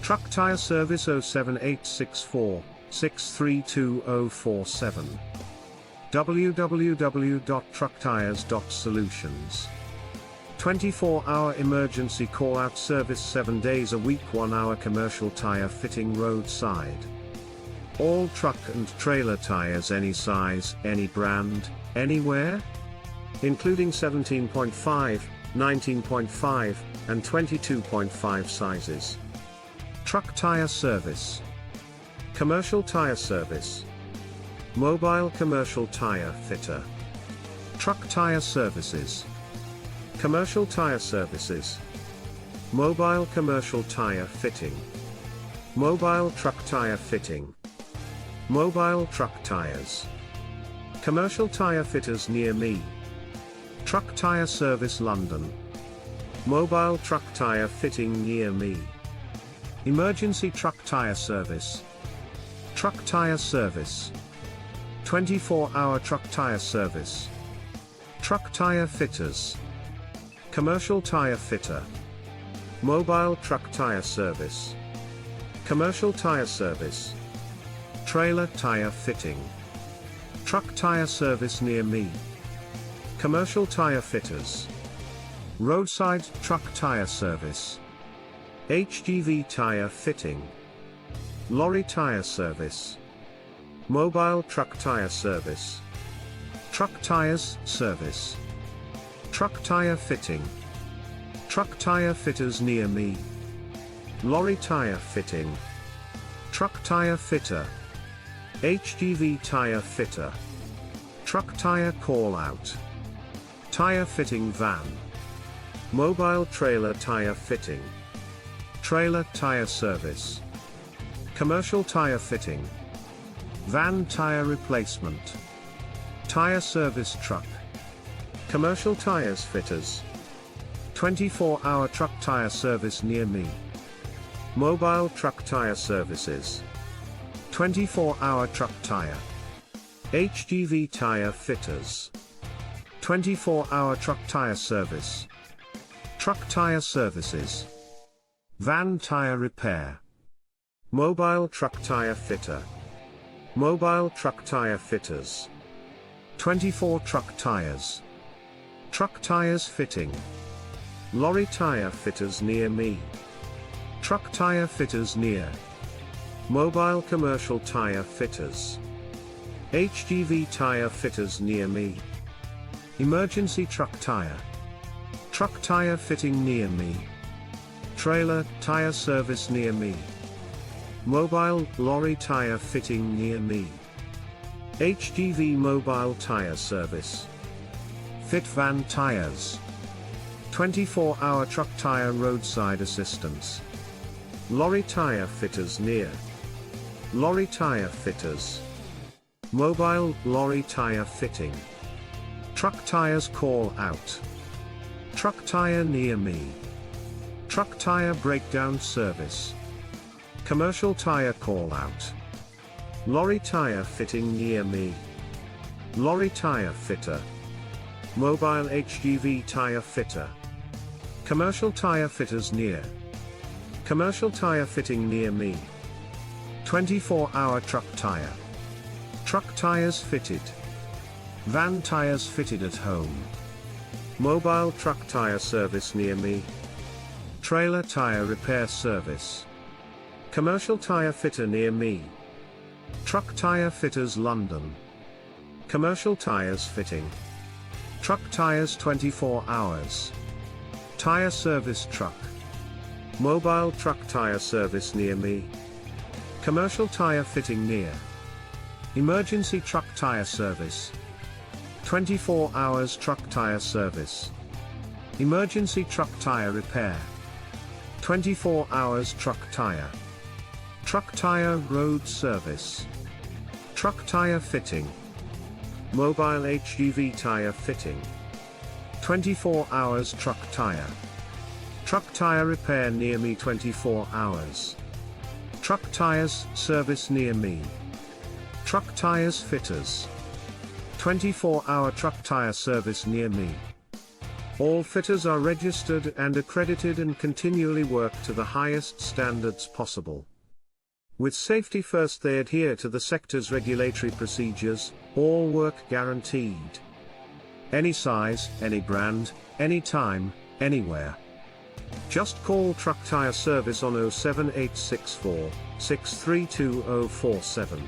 Truck Tyre Service 07864 632 www.trucktires.solutions. 24-hour emergency call-out service 7 days a week. 1-hour commercial tire fitting roadside. All truck and trailer tires, any size, any brand, anywhere, including 17.5, 19.5, and 22.5 sizes. Truck Tire Service. Commercial Tire Service. Mobile Commercial Tire Fitter. Truck Tire Services. Commercial Tire Services. Mobile Commercial Tire Fitting. Mobile Truck Tire Fitting. Mobile Truck Tires. Commercial Tire Fitters near me. Truck Tire Service London. Mobile Truck Tire Fitting near me. Emergency Truck Tire Service. Truck Tire Service. 24-hour Truck Tire Service. Truck Tire Fitters. Commercial Tire Fitter. Mobile Truck Tire Service. Commercial Tire Service. Trailer Tire Fitting. Truck Tire Service near me. Commercial Tire Fitters. Roadside Truck Tire Service. HGV Tire Fitting. Lorry Tire Service. Mobile Truck Tire Service. Truck Tires Service. Truck Tire Fitting. Truck Tire Fitters near me. Lorry Tire Fitting. Truck Tire Fitter. HGV Tire Fitter. Truck Tire Call Out. Tire Fitting Van. Mobile Trailer Tire Fitting. Trailer Tire Service. Commercial Tire Fitting. Van Tire Replacement. Tire Service Truck. Commercial Tires Fitters. 24-hour Truck Tire Service near me. Mobile Truck Tire Services. 24-hour Truck Tire. HGV Tire Fitters. 24-hour Truck Tire Service. Truck Tire Services. Van Tire Repair. Mobile Truck Tire Fitter. Mobile Truck Tire Fitters. 24 Truck Tires. Truck Tires Fitting. Lorry Tire Fitters near me. Truck Tire Fitters near. Mobile Commercial Tire Fitters. HGV Tire Fitters near me. Emergency Truck Tire. Truck Tire Fitting near me. Trailer Tire Service near me. Mobile Lorry Tire Fitting near me. HGV Mobile Tire Service. Fit Van Tires. 24-hour Truck Tire Roadside Assistance. Lorry Tire Fitters near. Lorry Tire Fitters. Mobile Lorry Tire Fitting. Truck Tires Call Out. Truck Tire near me. Truck Tire Breakdown Service. Commercial Tire Call Out. Lorry Tire Fitting near me. Lorry Tire Fitter. Mobile HGV Tire Fitter. Commercial Tire Fitters near. Commercial Tire Fitting near me. 24-hour Truck Tire. Truck Tires Fitted. Van Tires Fitted at home. Mobile Truck Tire Service near me. Trailer Tire Repair Service. Commercial Tire Fitter near me. Truck Tire Fitters London. Commercial Tires Fitting. Truck Tires 24 hours. Tire Service Truck. Mobile Truck Tire Service near me. Commercial Tire Fitting near. Emergency Truck Tire Service. 24 hours Truck Tire Service. Emergency Truck Tire Repair. 24 hours Truck Tire. Truck Tire Road Service. Truck Tire Fitting. Mobile HGV Tire Fitting. 24 hours Truck Tire. Truck Tire Repair near me 24 hours. Truck Tires Service near me. Truck Tires Fitters. 24-hour Truck Tire Service near me. All fitters are registered and accredited and continually work to the highest standards possible. With safety first, they adhere to the sector's regulatory procedures, all work guaranteed. Any size, any brand, any time, anywhere. Just call Truck Tyre Service on 07864 632 047.